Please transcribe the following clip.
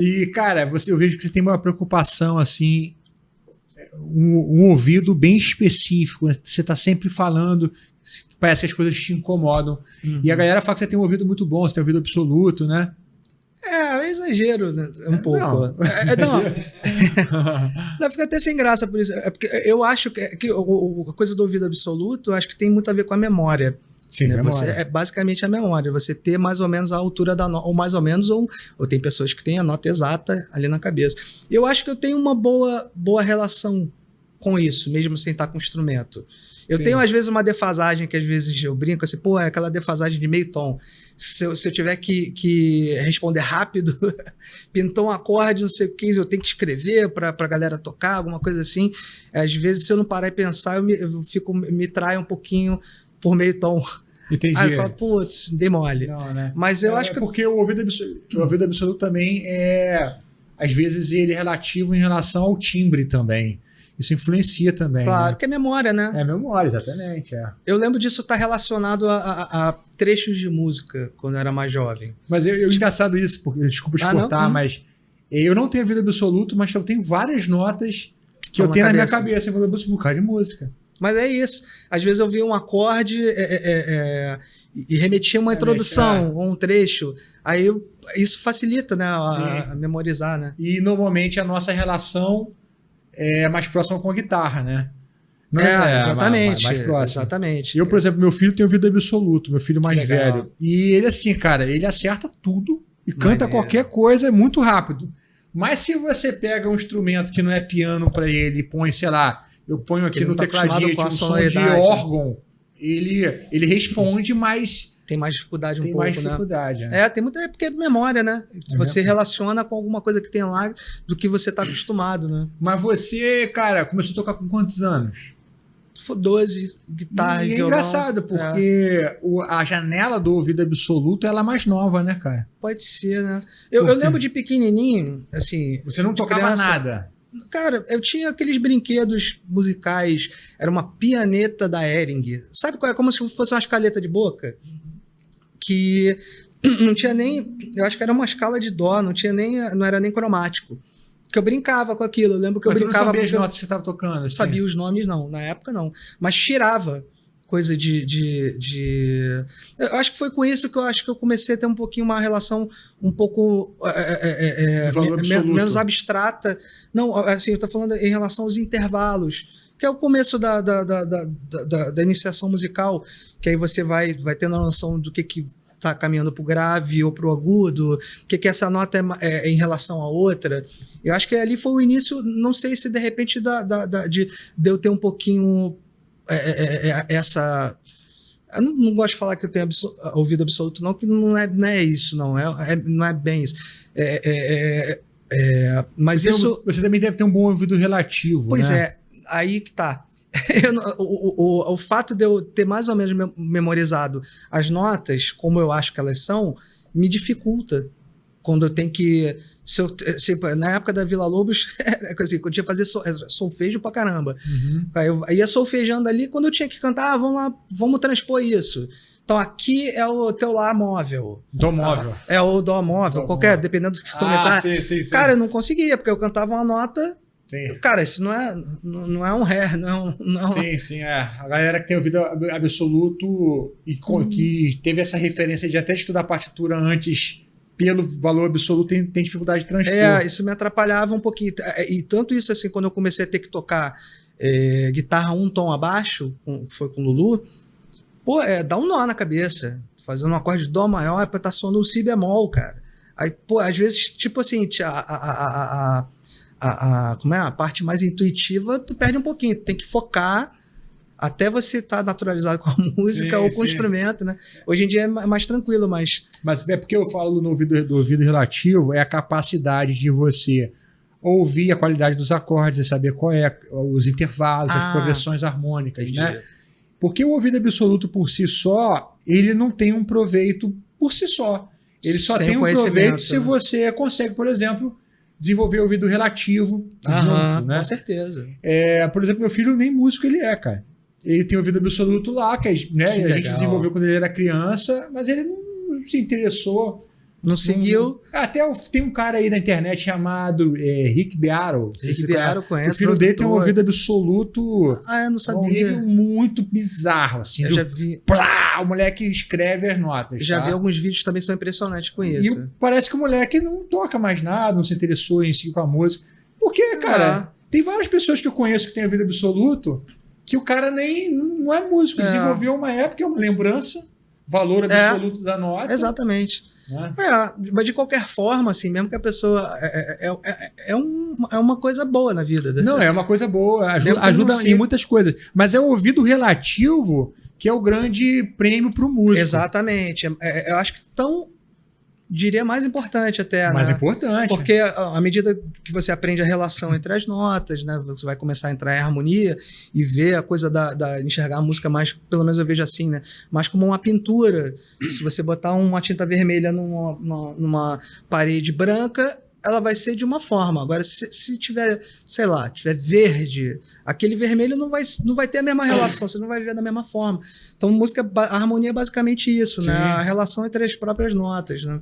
E, cara, eu vejo que você tem uma preocupação, assim, um ouvido bem específico, né? Você tá sempre falando, parece que as coisas te incomodam. Uhum. E a galera fala que você tem um ouvido muito bom, você tem um ouvido absoluto, né? É exagero, né? Um pouco. Não. Não, fica até sem graça por isso. É porque eu acho que a coisa do ouvido absoluto, eu acho que tem muito a ver com a memória. Sim, né? memória. É basicamente a memória. Você ter mais ou menos a altura da nota, ou mais ou menos, ou tem pessoas que têm a nota exata ali na cabeça. Eu acho que eu tenho uma boa relação com isso, mesmo sem estar com o instrumento. Eu tenho, às vezes, uma defasagem que às vezes eu brinco assim, é aquela defasagem de meio tom. Se eu tiver que responder rápido, pintou um acorde, não sei o que, eu tenho que escrever pra galera tocar, alguma coisa assim. Às vezes, se eu não parar e pensar, me trai um pouquinho por meio tom. Entendi. Aí eu falo, putz, dei mole. Não, né? Mas eu acho que... Porque o ouvido absoluto também às vezes, ele é relativo em relação ao timbre também. Isso influencia também. Claro, né? que é memória, né? É memória, exatamente. Eu lembro disso estar relacionado a trechos de música, quando eu era mais jovem. Mas engraçado isso, porque, desculpa te cortar, mas eu não tenho ouvido absoluto, mas eu tenho várias notas que eu tenho na minha cabeça em ouvido absoluto por causa de música. Mas é isso. Às vezes eu via um acorde e remetia uma introdução, ou um trecho. Aí isso facilita, né, a memorizar, né? E normalmente a nossa relação é mais próxima com a guitarra, né? Não exatamente. Mais próxima. Exatamente. Eu, por exemplo, meu filho tem ouvido absoluto, meu filho mais velho. E ele, assim, cara, ele acerta tudo e canta qualquer coisa muito rápido. Mas se você pega um instrumento que não é piano para ele e põe, sei lá, eu ponho aqui no tecladinho um som de órgão, ele responde, mas tem mais dificuldade um pouco, né? Tem mais dificuldade, né? Tem muita, porque é memória, né? Você relaciona com alguma coisa que tem lá do que você tá acostumado, né? Mas você, cara, começou a tocar com quantos anos? Foi 12, guitarra e violão. É engraçado, porque a janela do ouvido absoluto ela é mais nova, né, cara? Pode ser, né? Eu lembro de pequenininho, assim... Você não tocava criança, nada? Cara, eu tinha aqueles brinquedos musicais, era uma pianeta da Hering. Sabe qual é? Como se fosse uma escaleta de boca. Que não tinha nem... Eu acho que era uma escala de dó, não era nem cromático. Que eu brincava com aquilo. Eu lembro que eu brincava... Você não sabia as notas que você estava tocando? Assim. Sabia os nomes, não. Na época, não. Mas tirava coisa de... Eu acho que foi com isso que eu comecei a ter um pouquinho uma relação um pouco menos abstrata. Não, assim, eu tô falando em relação aos intervalos, que é o começo da iniciação musical, que aí você vai tendo a noção do que tá caminhando pro grave ou pro agudo, o que essa nota é em relação à outra. Eu acho que ali foi o início, não sei se de repente de eu ter um pouquinho essa... Eu não gosto de falar que eu tenho ouvido absoluto, não, que não é isso, não é bem isso. Mas você também deve ter um bom ouvido relativo, pois né? É, aí que tá. O fato de eu ter mais ou menos memorizado as notas, como eu acho que elas são, me dificulta quando eu tenho que... na época da Vila Lobos, assim, eu tinha que fazer solfejo pra caramba. Aí eu ia solfejando ali, quando eu tinha que cantar, vamos lá, vamos transpor isso. Então aqui é o teu lá móvel. Dó móvel. É o dó móvel, dependendo do que começar. Sim. Cara, eu não conseguia, porque eu cantava uma nota... Sim. Cara, isso não é um ré, não. Sim. A galera que tem ouvido absoluto e que teve essa referência de até estudar a partitura antes pelo valor absoluto tem dificuldade de transpor. Isso me atrapalhava um pouquinho. E tanto isso, assim, quando eu comecei a ter que tocar guitarra um tom abaixo, foi com o Lulu, dá um nó na cabeça. Fazendo um acorde de dó maior, pra estar soando um si bemol, cara. Aí, às vezes, tipo assim, a parte mais intuitiva, tu perde um pouquinho. Tu tem que focar até você estar naturalizado com a música ou com o instrumento, né? Hoje em dia é mais tranquilo, mas... Mas é porque eu falo do ouvido relativo, é a capacidade de você ouvir a qualidade dos acordes, saber qual é os intervalos, as progressões harmônicas, entendi. Né? Porque o ouvido absoluto por si só, ele não tem um proveito por si só. Ele só tem um proveito se você consegue, por exemplo... desenvolver o ouvido relativo junto, né? Com certeza. Por exemplo, meu filho nem músico ele é, cara. Ele tem ouvido absoluto lá, que a gente desenvolveu quando ele era criança, mas ele não se interessou Não seguiu. Até tem um cara aí na internet chamado Rick Beato. Rick Beato, conhece. O filho dele tem um ouvido absoluto. Eu não sabia. Um nível muito bizarro, assim. Eu já vi. Plá, o moleque escreve as notas. Já vi alguns vídeos também que são impressionantes com isso. E parece que o moleque não toca mais nada, não se interessou em seguir com a música. Porque, cara, tem várias pessoas que eu conheço que têm ouvido absoluto que o cara nem não é músico. Desenvolveu uma época, é uma lembrança, valor absoluto da nota. Exatamente. Mas de qualquer forma, assim, mesmo que a pessoa é uma coisa boa na vida. Não, é uma coisa boa, ajuda em muitas coisas. Mas é o ouvido relativo que é o grande prêmio para o músico. Exatamente. Eu acho que diria mais importante até, mais importante. Porque à medida que você aprende a relação entre as notas, né, você vai começar a entrar em harmonia e ver a coisa da enxergar a música mais, pelo menos eu vejo assim, né, mais como uma pintura. Se você botar uma tinta vermelha numa parede branca, ela vai ser de uma forma. Agora, se tiver, sei lá, tiver verde, aquele vermelho não vai ter a mesma relação, você não vai ver da mesma forma. Então, a harmonia é basicamente isso, né? A relação entre as próprias notas, né?